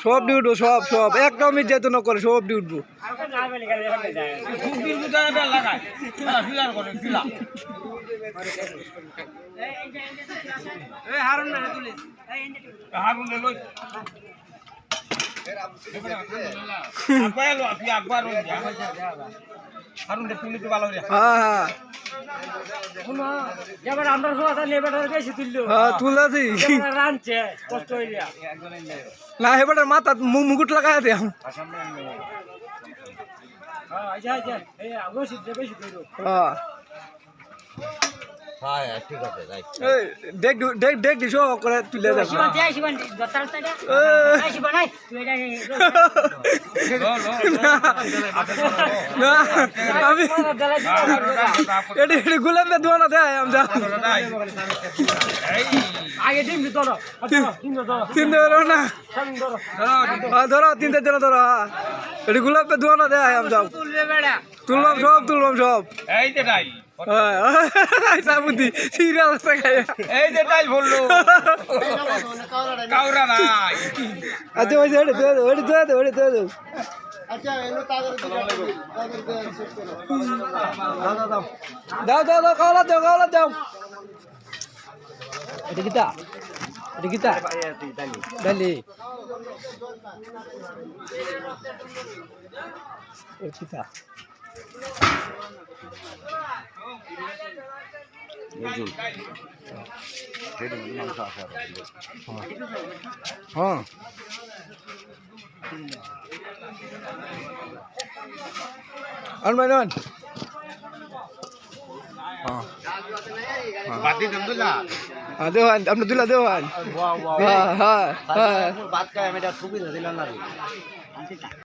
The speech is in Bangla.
সব দিয়ে উঠবো, সব সব একটাও মিট যেত না করে, সব দিয়ে উঠবো। না এবার মাথা মুকুট লাগাই দে। দেখ দিস করে তুলে দেখ। আমি গুলাম ধোয়া না দেয় আমরা না ধরো তিনটে জন ধরো। এটি গুলাব ধোয়া না দেয় আমরা তুললাম সব, তুললাম সব। বুদ্ধি সিরিয়াল এই যে তাই বললো কাউরা নাই। আচ্ছা ওই দাও দাও দাও কাওলা দাও, কাওলা দাও। এটা গীতা, এটা গীতা ডালি গীতা। হ্যাঁ আনবাই নন দেওয়ান আপনার দুলা দেওয়ান। হ্যাঁ হ্যাঁ হ্যাঁ।